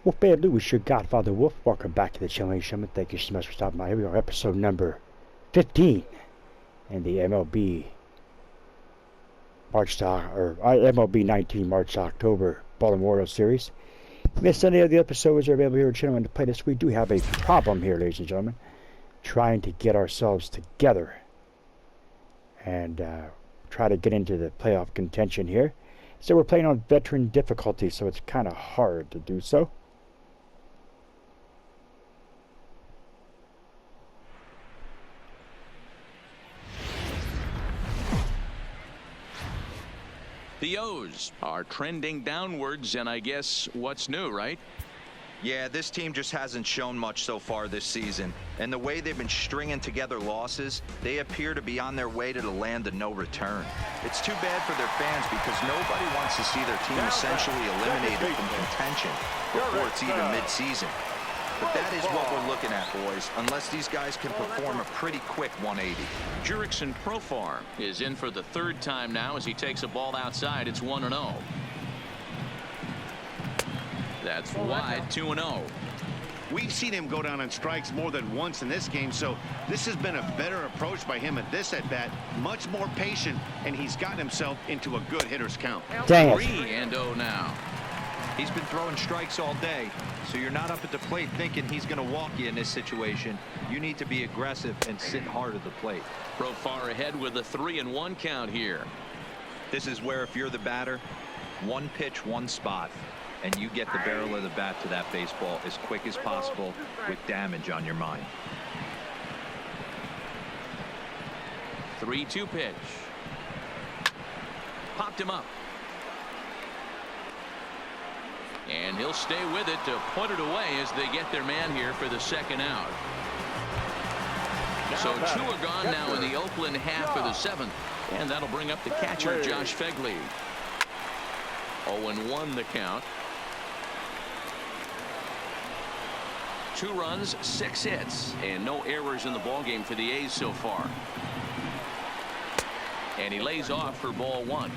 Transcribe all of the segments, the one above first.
Wolf Band Lewis, your Godfather Wolf. Welcome back to the Chilling Shaman. Thank you so much for stopping by. Here we are, episode number 15 in the MLB MLB 19 March to October Baltimore Orioles series. If you missed any of the episodes are available here at Chilling to Playlist. We do have a problem here, ladies and gentlemen, trying to get ourselves together and try to get into the playoff contention here. So we're playing on veteran difficulty, so it's kind of hard to do so. The O's are trending downwards, and I guess what's new, right? Yeah, this team just hasn't shown much so far this season. And the way they've been stringing together losses, they appear to be on their way to the land of no return. It's too bad for their fans because nobody wants to see their team essentially eliminated from contention before it's even mid-season. But that is what we're looking at, boys, unless these guys can perform a pretty quick 180. Jurickson Profar is in for the third time now as he takes a ball outside. It's 1-0. That's wide, 2-0. We've seen him go down on strikes more than once in this game, so this has been a better approach by him at this at-bat. Much more patient, and he's gotten himself into a good hitter's count. Dang it. 3-0 now. He's been throwing strikes all day, so you're not up at the plate thinking he's going to walk you in this situation. You need to be aggressive and sit hard at the plate. Profar ahead with a 3-1 count here. This is where if you're the batter, one pitch, one spot, and you get the barrel of the bat to that baseball as quick as possible with damage on your mind. 3-2 pitch. Popped him up. And he'll stay with it to put it away as they get their man here for the second out. So two are gone now in the Oakland half of the seventh. And that'll bring up the catcher, Josh Fegley. 0-1 the count. 2 runs, 6 hits, and no errors in the ballgame for the A's so far. And he lays off for ball 1.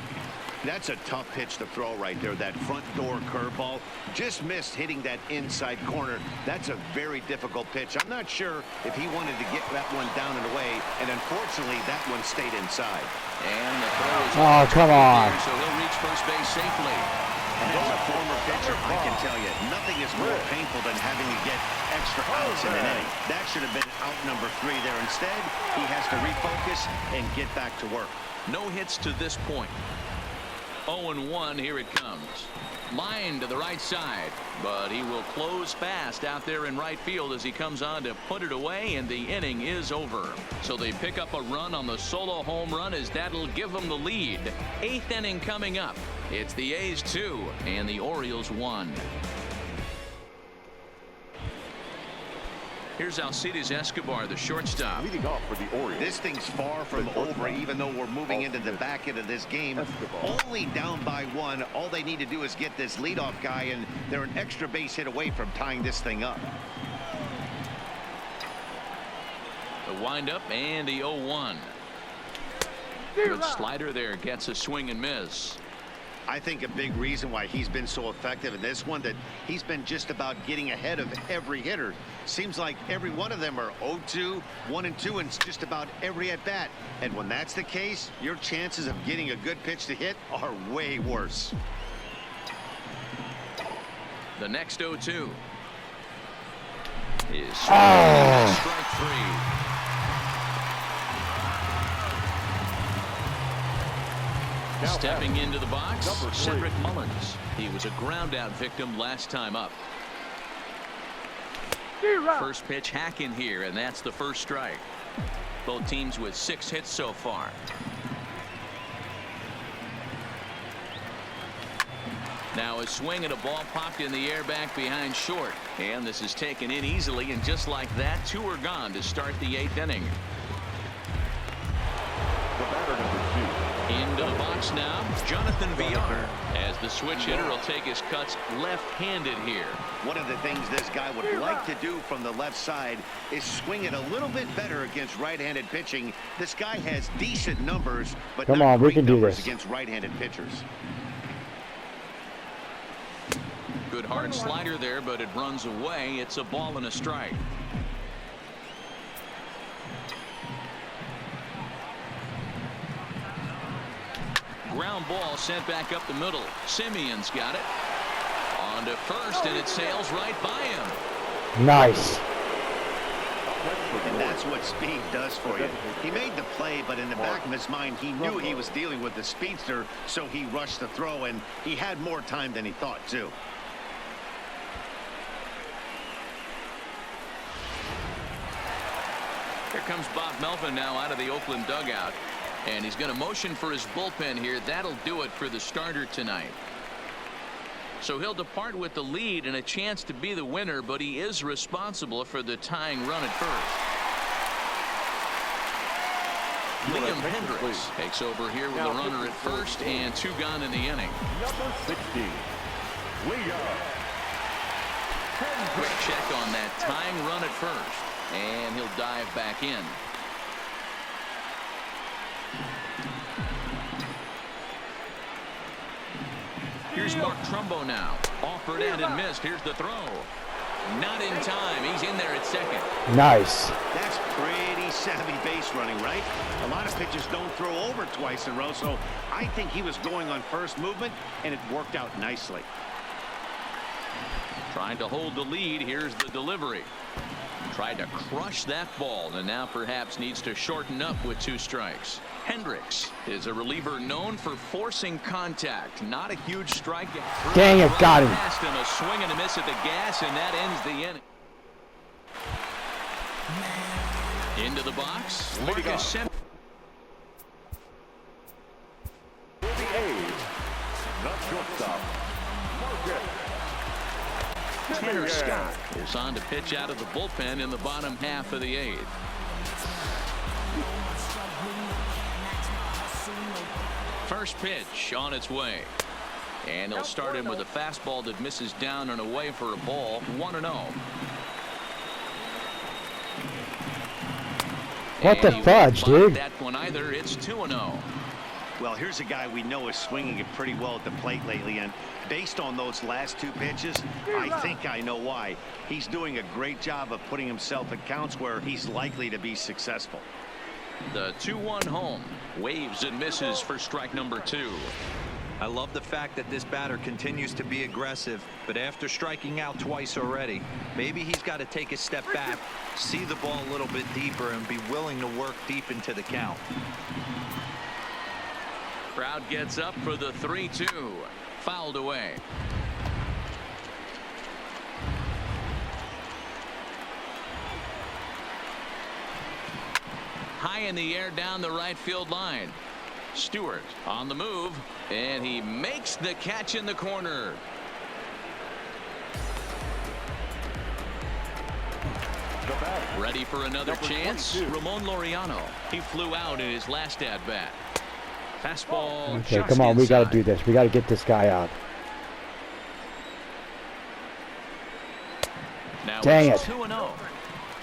That's a tough pitch to throw right there. That front door curveball just missed hitting that inside corner. That's a very difficult pitch. I'm not sure if he wanted to get that one down and away, and unfortunately that one stayed inside. And the throw is come on. So he'll reach first base safely. And as a former pitcher, I can tell you, nothing is more painful than having to get extra outs in an inning. That should have been out number 3 there. Instead, he has to refocus and get back to work. No hits to this point. 0-1, here it comes. Line to the right side, but he will close fast out there in right field as he comes on to put it away, and the inning is over. So they pick up a run on the solo home run as that'll give them the lead. 8th inning coming up. It's the A's 2 and the Orioles 1. Here's Alcides Escobar, the shortstop. Leading off for the Orioles. This thing's far from over, even though we're moving into the back end of this game. Only down by 1. All they need to do is get this leadoff guy, and they're an extra base hit away from tying this thing up. The windup and the 0-1. Good slider there, gets a swing and miss. I think a big reason why he's been so effective in this one, that he's been just about getting ahead of every hitter. Seems like every one of them are 0-2, 1-2, and just about every at bat. And when that's the case, your chances of getting a good pitch to hit are way worse. The next 0-2 is strike 3. Stepping into the box, Cedric Mullins. He was a ground-out victim last time up. First pitch hack in here, and that's the first strike. Both teams with 6 hits so far. Now a swing and a ball popped in the air back behind short. And this is taken in easily, and just like that, 2 are gone to start the 8th inning. The batter number 2. Into the box now, Jonathan Villar, as the switch hitter will take his cuts left-handed here. One of the things this guy would like to do from the left side is swing it a little bit better against right-handed pitching. This guy has decent numbers, but Come not on, we great can do numbers this against right-handed pitchers. Good hard slider there, but it runs away. It's a ball and a strike. Ground ball sent back up the middle. Simeon's got it. On to first, and it sails right by him. Nice. And that's what speed does for you. He made the play, but in the back of his mind, he knew he was dealing with the speedster, so he rushed the throw, and he had more time than he thought, too. Here comes Bob Melvin now out of the Oakland dugout, and he's going to motion for his bullpen here. That'll do it for the starter tonight. So he'll depart with the lead and a chance to be the winner, but he is responsible for the tying run at first. Liam Hendricks takes over here with a runner at first and 2 gone in the inning. Number 60, Liam. Quick check on that tying run at first, and he'll dive back in. Here's Mark Trumbo now. Offered and missed. Here's the throw. Not in time. He's in there at second. Nice. That's pretty savvy base running, right? A lot of pitchers don't throw over twice in a row, so I think he was going on first movement, and it worked out nicely. Trying to hold the lead. Here's the delivery. Tried to crush that ball, and now perhaps needs to shorten up with 2 strikes. Hendricks is a reliever known for forcing contact. Not a huge strike. Dang it, got him. And a swing and a miss at the gas, and that ends the inning. Into the box. Marcus Semien. For the A's, the shortstop, Marcus Tanner Semien. Scott is on to pitch out of the bullpen in the bottom half of the 8th. First pitch on its way. And he'll start him with a fastball that misses down and away for a ball. 1-0. What the fudge, dude? That one either. It's 2-0. Well, here's a guy we know is swinging it pretty well at the plate lately, and based on those last 2 pitches, I think I know why. He's doing a great job of putting himself in counts where he's likely to be successful. The 2-1 home. Waves and misses for strike number 2. I love the fact that this batter continues to be aggressive, but after striking out twice already, maybe he's got to take a step back, see the ball a little bit deeper, and be willing to work deep into the count. Crowd gets up for the 3-2. Fouled away. High in the air down the right field line. Stewart on the move, and he makes the catch in the corner. Ready for another chance. 22. Ramon Laureano. He flew out in his last at bat. Fastball. Okay, just come on. We got to inside. do this. We got to get this guy out. Now Dang it's it. 2-0.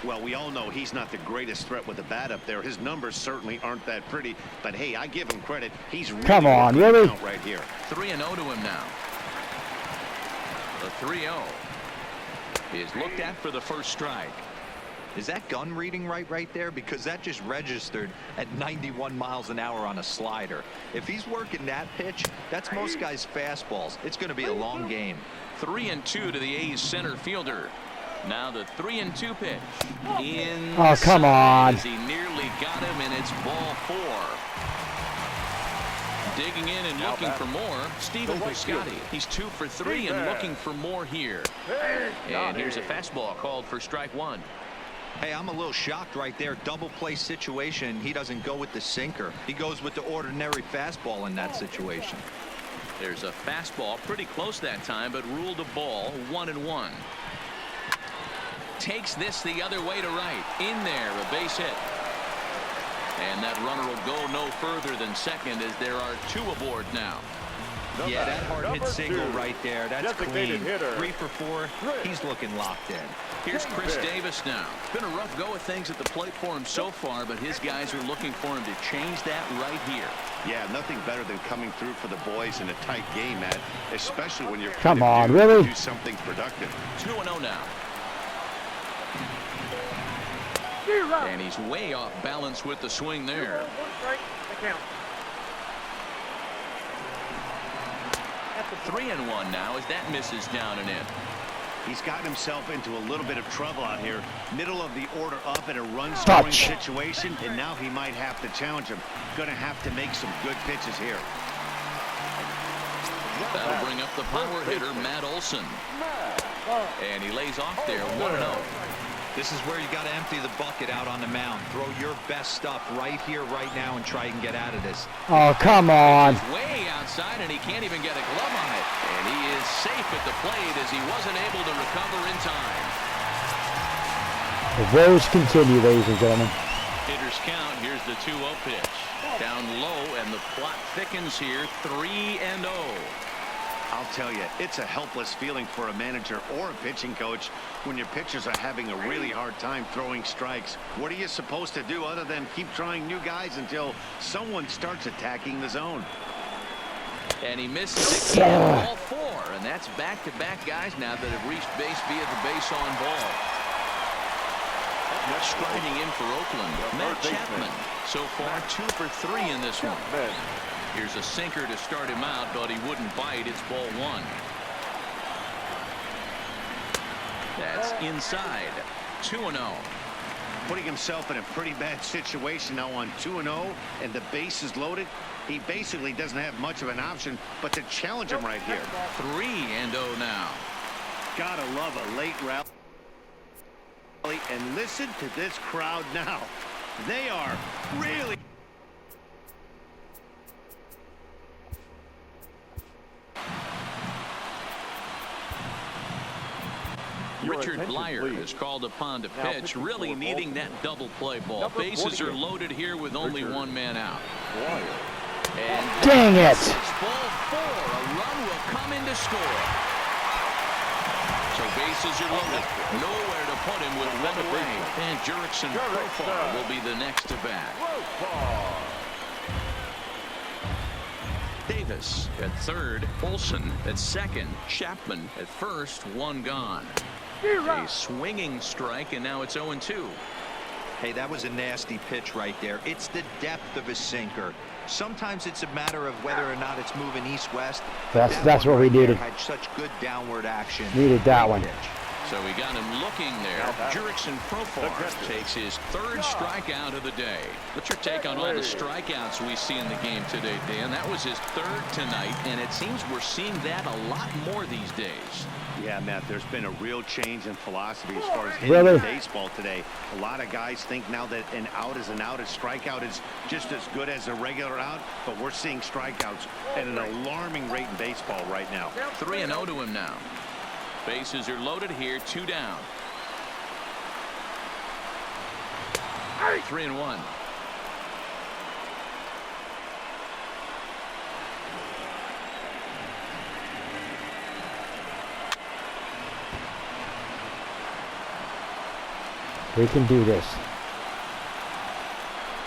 Well, we all know he's not the greatest threat with the bat up there. His numbers certainly aren't that pretty, but hey, I give him credit. He's really Come on, working really? out right here. 3-0 to him now. The 3-0 is looked at for the first strike. Is that gun reading right there? Because that just registered at 91 miles an hour on a slider. If he's working that pitch, that's most guys' fastballs. It's going to be a long game. 3-2 to the A's center fielder. Now the 3-2 pitch. Oh, come on. As he nearly got him, and it's ball 4. Digging in and looking for more. Stephen Piscotty. He's 2 for 3 and looking for more here. And here's a fastball called for strike 1. Hey, I'm a little shocked right there. Double play situation. He doesn't go with the sinker. He goes with the ordinary fastball in that situation. There's a fastball pretty close that time, but ruled a ball. 1-1. Takes this the other way to right. In there, a base hit. And that runner will go no further than second as there are 2 aboard now. Yeah, that hard hit single right there. That's Designated clean. hitter. 3 for 4. He's looking locked in. Here's Chris Davis now. Been a rough go of things at the plate for him so far, but his guys are looking for him to change that right here. Yeah, nothing better than coming through for the boys in a tight game, Matt, especially when you're Come kind of on, really? do something productive. 2-0 now. And he's way off balance with the swing there. 3-1 now as that misses down and in. He's gotten himself into a little bit of trouble out here. Middle of the order up in a run-scoring situation, and now he might have to challenge him. Going to have to make some good pitches here. That'll bring up the power hitter, Matt Olson. And he lays off there, 1-0. This is where you got to empty the bucket out on the mound. Throw your best stuff right here, right now, and try and get out of this. Oh, come on. He's way outside, and he can't even get a glove on it. And he is safe at the plate as he wasn't able to recover in time. The woes continue, ladies and gentlemen. Hitters count. Here's the 2-0 pitch. Down low, and the plot thickens here. 3-0. I'll tell you, it's a helpless feeling for a manager or a pitching coach when your pitchers are having a really hard time throwing strikes. What are you supposed to do other than keep trying new guys until someone starts attacking the zone? And he misses again, all 4. And that's back-to-back guys now that have reached base via the base on ball. Striding in for Oakland, Matt Chapman. So far, 2 for 3 in this one. Here's a sinker to start him out, but he wouldn't bite. It's ball 1. That's inside. 2-0. Putting himself in a pretty bad situation now on 2-0, and the base is loaded. He basically doesn't have much of an option but to challenge him right here. 3-0 now. Gotta love a late rally. And listen to this crowd now. They are really... Richard Blyer is called upon to pitch, really needing that double play ball. Bases are loaded here with only 1 man out. And dang it! Ball 4. A run will come in to score. So bases are loaded. Nowhere to put him with 1 away. And Jurickson Profar will be the next to bat. Davis at third, Olson at second, Chapman at first, 1 gone. A swinging strike, and now it's 0-2. Hey, that was a nasty pitch right there. It's the depth of his sinker. Sometimes it's a matter of whether or not it's moving east-west. That's what we needed. Had such good downward action. Needed that one. So we got him looking there. Jurickson Profar takes his 3rd strikeout of the day. What's your take on all the strikeouts we see in the game today, Dan? That was his 3rd tonight, and it seems we're seeing that a lot more these days. Yeah, Matt, there's been a real change in philosophy as far as hitting the baseball today. A lot of guys think now that an out is an out, a strikeout is just as good as a regular out, but we're seeing strikeouts at an alarming rate in baseball right now. 3-0 to him now. Bases are loaded here, 2 down. 3-1. We can do this.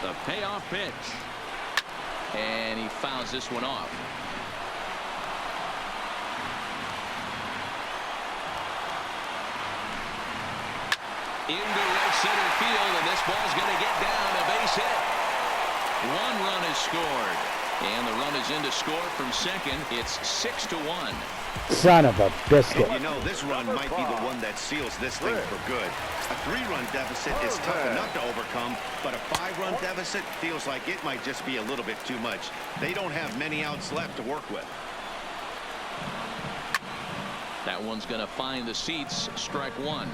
The payoff pitch. And he fouls this one off. Into right center field, and this ball's going to get down, a base hit. 1 run is scored, and the run is in to score from second. It's 6-1. Son of a biscuit. You know, this run might be the one that seals this thing for good. A 3-run deficit is tough enough to overcome, but a 5-run deficit feels like it might just be a little bit too much. They don't have many outs left to work with. That one's going to find the seats. Strike 1.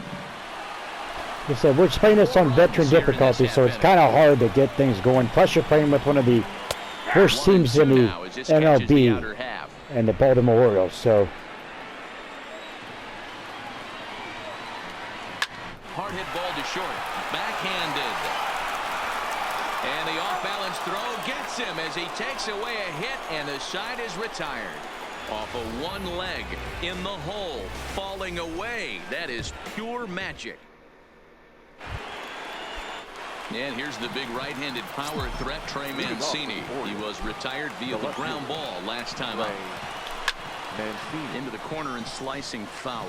Like I said, we're playing this on veteran difficulty, so it's kind of hard to get things going. Plus, you're playing with one of the worst teams in the MLB and the Baltimore Orioles. So hard hit ball to short, backhanded, and the off-balance throw gets him as he takes away a hit, and the side is retired. Off of one leg, in the hole, falling away. That is pure magic. And here's the big right-handed power threat, Trey Mancini. He was retired via the ground ball last time up. Into the corner and slicing foul.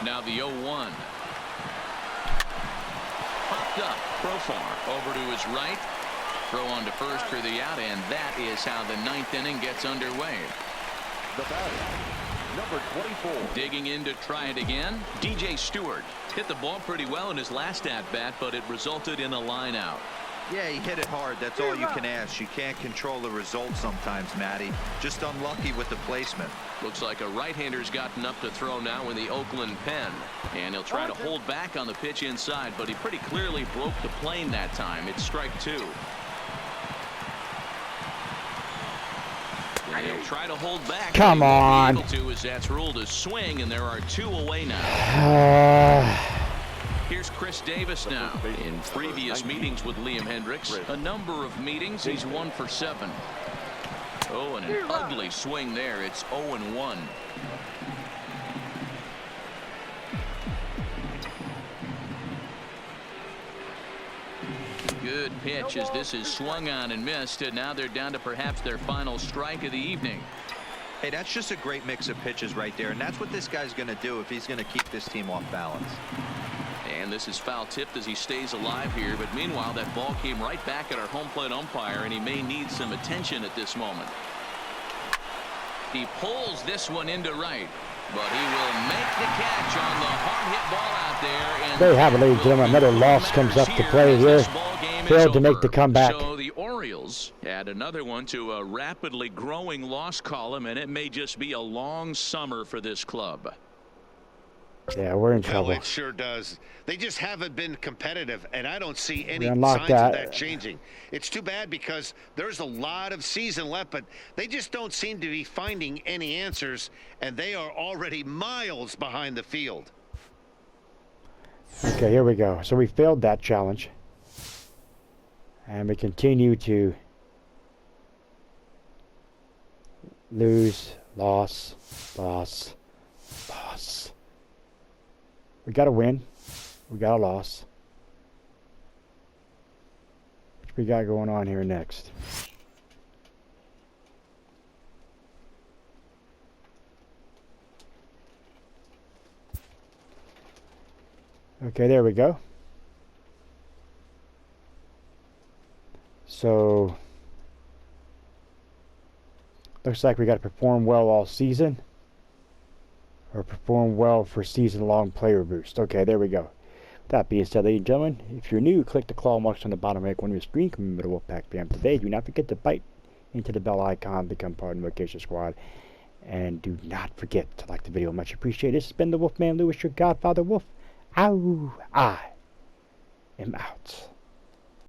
Now the 0-1. Popped up, Profar over to his right. Throw on to first for the out, and that is how the ninth inning gets underway. The batter, number 24. Digging in to try it again. DJ Stewart hit the ball pretty well in his last at-bat, but it resulted in a line out. Yeah, he hit it hard. That's all you can ask. You can't control the result sometimes, Matty. Just unlucky with the placement. Looks like a right-hander's gotten up to throw now in the Oakland pen. And he'll try to hold back on the pitch inside, but he pretty clearly broke the plane that time. It's strike two. And he'll try to hold back. Come on. Able to, as that's ruled a swing, and there are two away now. Here's Chris Davis now. In previous meetings with Liam Hendricks, a number of meetings, he's 1 for 7. Oh, and an ugly swing there. It's 0-1. Good pitch as this is swung on and missed, and now they're down to perhaps their final strike of the evening. Hey, that's just a great mix of pitches right there, and that's what this guy's going to do if he's going to keep this team off balance. And this is foul tipped as he stays alive here, but meanwhile that ball came right back at our home plate umpire, and he may need some attention at this moment. He pulls this one into right, but he will make the catch on the hard hit ball out there. And there you have it, ladies and gentlemen. Another loss comes up to play here. Failed to make the comeback. So the Orioles add another one to a rapidly growing loss column, and it may just be a long summer for this club. Yeah, we're in trouble. Well, it sure does. They just haven't been competitive, and I don't see any signs of that changing. It's too bad because there's a lot of season left, but they just don't seem to be finding any answers, and they are already miles behind the field. Okay, here we go. So we failed that challenge. And we continue to lose, loss. We got a win. We got a loss. What we got going on here next? Okay, there we go. So, looks like we got to perform well all season. Or perform well for season-long player boost. Okay, there we go. That being said, ladies and gentlemen, if you're new, click the claw marks on the bottom right corner of your screen. Come to the Wolfpack fam today. Do not forget to bite into the bell icon, become part of the notification squad. And do not forget to like the video. Much appreciated. This has been the Wolfman Lewis, your Godfather Wolf. Ow! I am out.